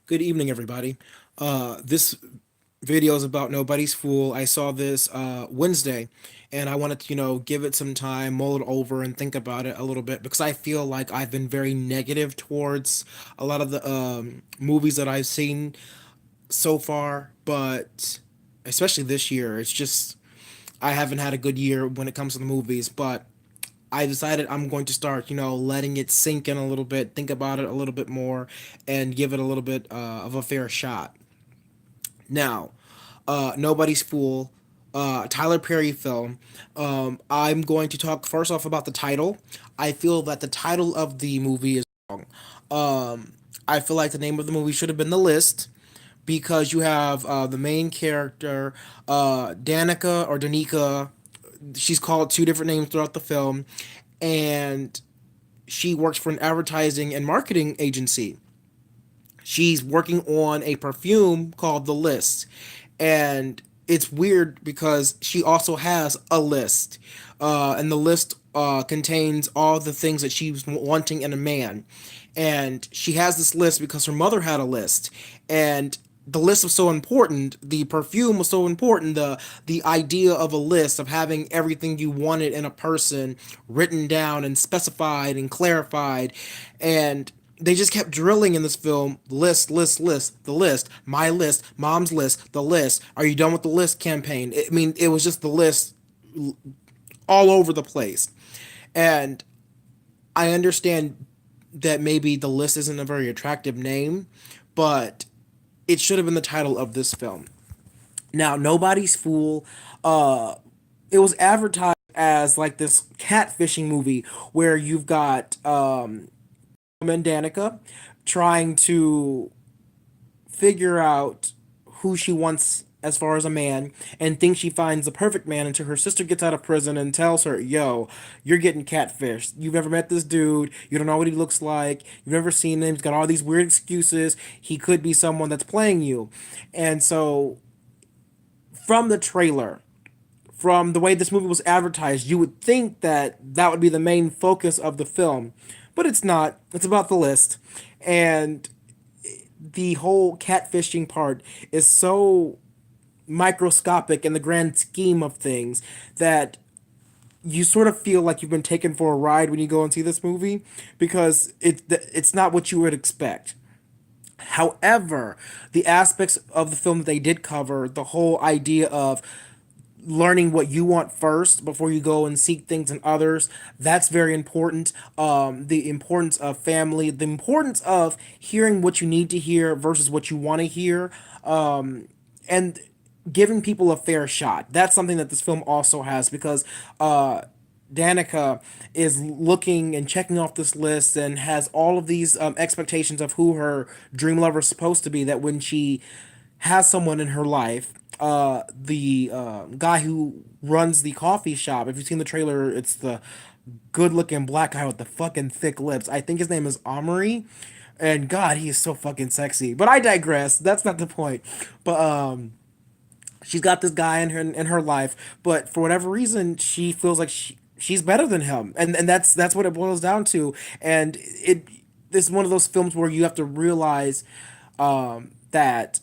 Good evening, everybody. This video is about Nobody's Fool. I saw this Wednesday, and I wanted to, give it some time, mull it over, and think about it a little bit because I feel like I've been very negative towards a lot of the movies that I've seen so far, but especially this year, it's just I haven't had a good year when it comes to the movies, but I decided I'm going to start, letting it sink in a little bit, think about it a little bit more, and give it a little bit of a fair shot. Now, Nobody's Fool, Tyler Perry film. I'm going to talk first off about the title. I feel that the title of the movie is wrong. I feel like the name of the movie should have been The List because you have the main character, Danica or Danica. She's called two different names throughout the film, and she works for an advertising and marketing agency. She's working on a perfume called The List. And it's weird because she also has a list. And the list contains all the things that she's wanting in a man. And she has this list because her mother had a list. And the list was so important, the perfume was so important, the idea of a list of having everything you wanted in a person written down and specified and clarified. And they just kept drilling in this film list, list, list, the list, my list, mom's list, the list. Are you done with the list campaign? I mean, it was just the list all over the place. And I understand that maybe the list isn't a very attractive name, but it should have been the title of this film. Now, Nobody's Fool, it was advertised as like this catfishing movie where you've got and Danica trying to figure out who she wants as far as a man and thinks she finds the perfect man until her sister gets out of prison and tells her, yo, you're getting catfished. You've never met this dude. You don't know what he looks like. You've never seen him. He's got all these weird excuses. He could be someone that's playing you. And so, from the trailer, from the way this movie was advertised, you would think that that would be the main focus of the film, but it's not. It's about the list, and the whole catfishing part is so microscopic in the grand scheme of things that you sort of feel like you've been taken for a ride when you go and see this movie because it's not what you would expect. However, the aspects of the film that they did cover, the whole idea of learning what you want first before you go and seek things in others, that's very important. The importance of family, the importance of hearing what you need to hear versus what you want to hear, and giving people a fair shot. That's something that this film also has because Danica is looking and checking off this list and has all of these expectations of who her dream lover is supposed to be. That when she has someone in her life, the guy who runs the coffee shop. If you've seen the trailer, it's the good-looking black guy with the fucking thick lips. I think his name is Omri, and God, he is so fucking sexy. But I digress. That's not the point. But she's got this guy in her life, but for whatever reason, she feels like she's better than him, and that's what it boils down to. And this is one of those films where you have to realize that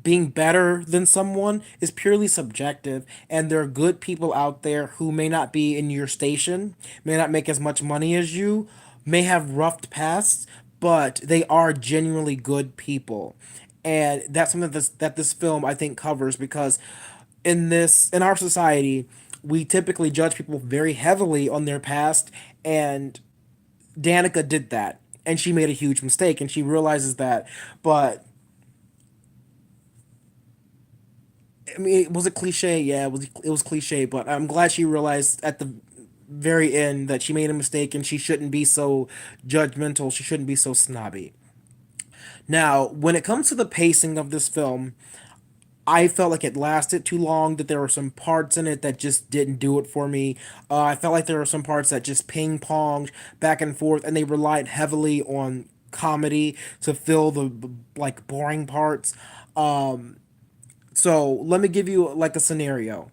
being better than someone is purely subjective, and there are good people out there who may not be in your station, may not make as much money as you, may have roughed pasts, but they are genuinely good people. And that's something that this film I think covers because in our society we typically judge people very heavily on their past, and Danica did that, and she made a huge mistake and she realizes that. But I mean, was it cliche? Yeah, it was cliche, but I'm glad she realized at the very end that she made a mistake and she shouldn't be so judgmental. She shouldn't be so snobby. Now, when it comes to the pacing of this film, I felt like it lasted too long, that there were some parts in it that just didn't do it for me. I felt like there were some parts that just ping ponged back and forth, and they relied heavily on comedy to fill the like boring parts. So let me give you like a scenario.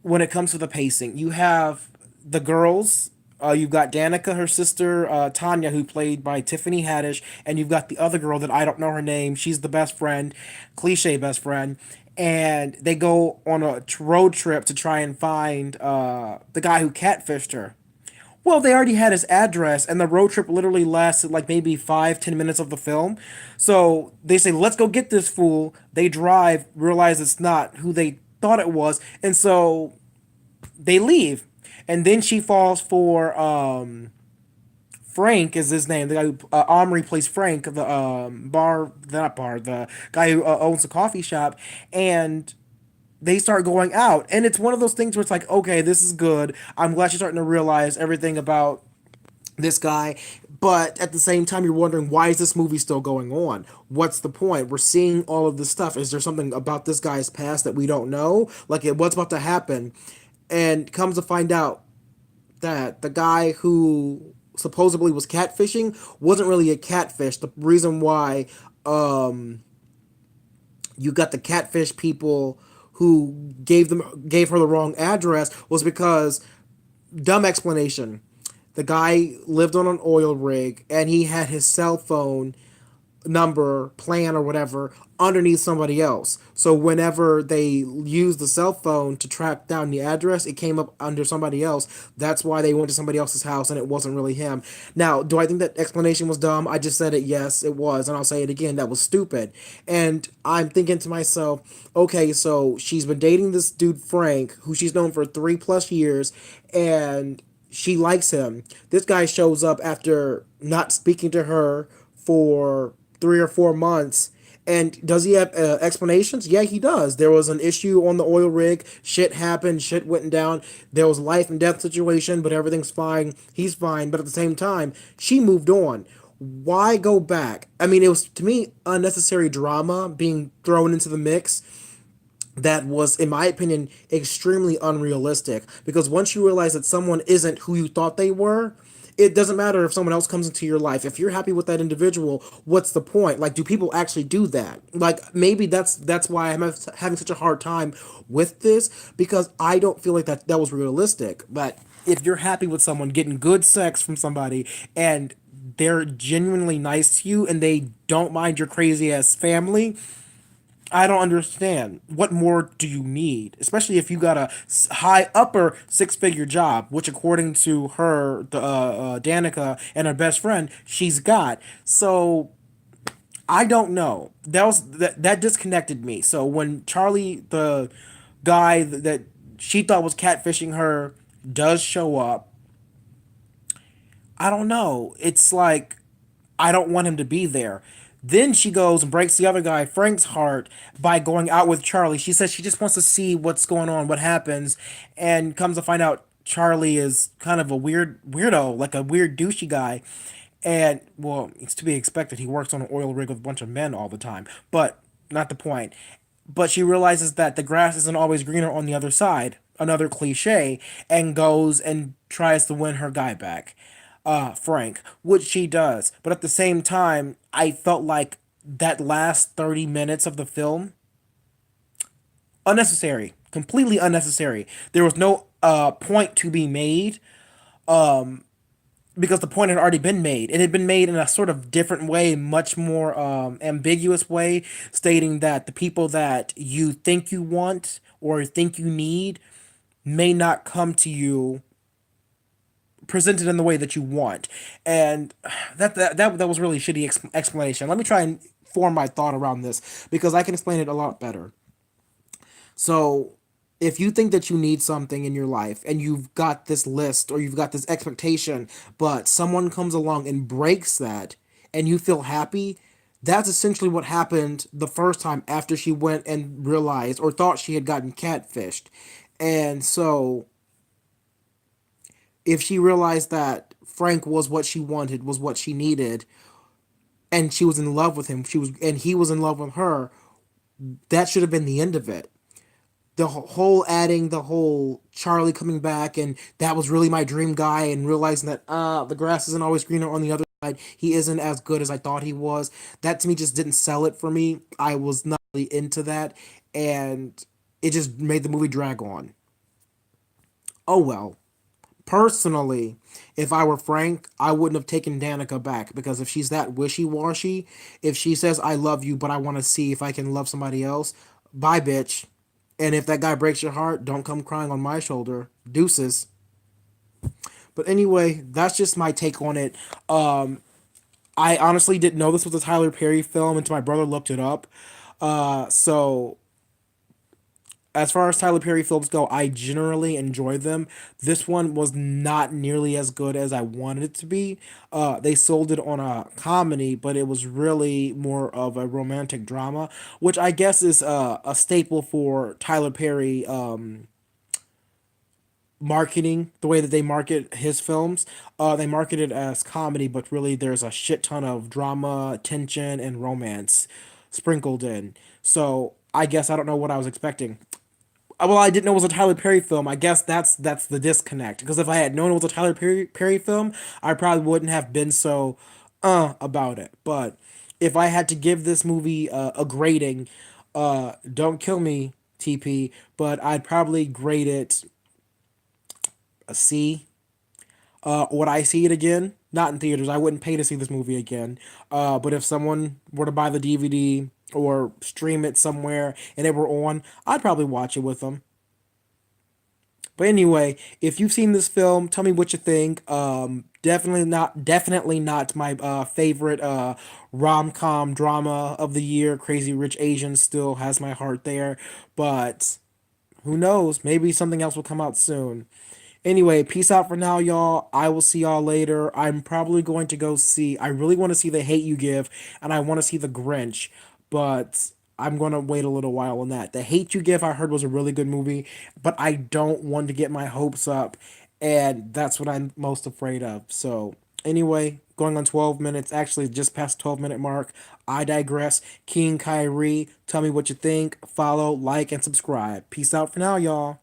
When it comes to the pacing, you have the girls. You've got Danica, her sister, Tanya, who played by Tiffany Haddish, and you've got the other girl that I don't know her name. She's the best friend, cliche best friend, and they go on a road trip to try and find the guy who catfished her. Well, they already had his address, and the road trip literally lasted like maybe 5, 10 minutes of the film. So they say, let's go get this fool. They drive, realize it's not who they thought it was, and so they leave. And then she falls for Frank is his name. The guy who Omri plays Frank, the not bar, the guy who owns the coffee shop, and they start going out. And it's one of those things where it's like, okay, this is good. I'm glad you're starting to realize everything about this guy. But at the same time, you're wondering, why is this movie still going on? What's the point? We're seeing all of this stuff. Is there something about this guy's past that we don't know? Like, what's about to happen? And comes to find out that the guy who supposedly was catfishing wasn't really a catfish. The reason why you got the catfish people who gave her the wrong address was because, dumb explanation, the guy lived on an oil rig and he had his cell phone number, plan, or whatever underneath somebody else. So whenever they used the cell phone to track down the address, it came up under somebody else. That's why they went to somebody else's house and it wasn't really him. Now, do I think that explanation was dumb? I just said it. Yes, it was. And I'll say it again. That was stupid. And I'm thinking to myself, okay, so she's been dating this dude, Frank, who she's known for 3+ years, and she likes him. This guy shows up after not speaking to her for 3 or 4 months. And does he have explanations? Yeah, he does. There was an issue on the oil rig. Shit happened. Shit went down. There was a life and death situation, but everything's fine. He's fine. But at the same time, she moved on. Why go back? I mean, it was, to me, unnecessary drama being thrown into the mix that was, in my opinion, extremely unrealistic. Because once you realize that someone isn't who you thought they were, it doesn't matter if someone else comes into your life. If you're happy with that individual, what's the point? Like, do people actually do that? Like, maybe that's why I'm having such a hard time with this, because I don't feel like that was realistic. But if you're happy with someone getting good sex from somebody and they're genuinely nice to you and they don't mind your crazy ass family, I don't understand. What more do you need? Especially if you got a high upper six-figure job, which according to her, the Danica and her best friend, she's got. So I don't know. That disconnected me. So when Charlie, the guy that she thought was catfishing her, does show up, I don't know. It's like, I don't want him to be there. Then she goes and breaks the other guy, Frank's heart, by going out with Charlie. She says she just wants to see what's going on, what happens, and comes to find out Charlie is kind of a weirdo, like a weird douchey guy. And, well, it's to be expected. He works on an oil rig with a bunch of men all the time. But not the point. But she realizes that the grass isn't always greener on the other side. Another cliche, and goes and tries to win her guy back, Frank, which she does. But at the same time, I felt like that last 30 minutes of the film, unnecessary, completely unnecessary. There was no point to be made because the point had already been made. It had been made in a sort of different way, much more ambiguous way, stating that the people that you think you want or think you need may not come to you presented in the way that you want. And that was really shitty explanation. Let me try and form my thought around this because I can explain it a lot better. So, if you think that you need something in your life and you've got this list or you've got this expectation, but someone comes along and breaks that and you feel happy, that's essentially what happened the first time after she went and realized or thought she had gotten catfished. And so, if she realized that Frank was what she wanted, was what she needed, and she was in love with him, he was in love with her, that should have been the end of it. The whole adding the whole Charlie coming back and that was really my dream guy, and realizing that the grass isn't always greener on the other side. He isn't as good as I thought he was. That to me just didn't sell it for me. I was not really into that, and it just made the movie drag on. Oh well. Personally, if I were Frank, I wouldn't have taken Danica back because if she's that wishy washy, if she says I love you, but I want to see if I can love somebody else, bye, bitch. And if that guy breaks your heart, don't come crying on my shoulder. Deuces. But anyway, that's just my take on it. I honestly didn't know this was a Tyler Perry film until my brother looked it up. So as far as Tyler Perry films go, I generally enjoy them. This one was not nearly as good as I wanted it to be. They sold it on a comedy, but it was really more of a romantic drama, which I guess is a staple for Tyler Perry marketing, the way that they market his films. They market it as comedy, but really there's a shit ton of drama, tension, and romance sprinkled in. So I guess I don't know what I was expecting. Well, I didn't know it was a Tyler Perry film. I guess that's the disconnect. Because if I had known it was a Perry film, I probably wouldn't have been so about it. But if I had to give this movie a grading, don't kill me, TP, but I'd probably grade it a C. Would I see it again? Not in theaters. I wouldn't pay to see this movie again. But if someone were to buy the DVD or stream it somewhere and it were on, I'd probably watch it with them. But anyway, if you've seen this film, tell me what you think. Definitely not my favorite rom com drama of the year. Crazy Rich Asians still has my heart there, but who knows? Maybe something else will come out soon. Anyway, peace out for now, y'all. I will see y'all later. I'm probably going to go see. I really want to see The Hate You Give, and I want to see The Grinch, but I'm going to wait a little while on that. The Hate You Give, I heard, was a really good movie, but I don't want to get my hopes up, and that's what I'm most afraid of. So, anyway, going on 12 minutes, actually just past 12-minute mark. I digress. King Kyrie, tell me what you think. Follow, like, and subscribe. Peace out for now, y'all.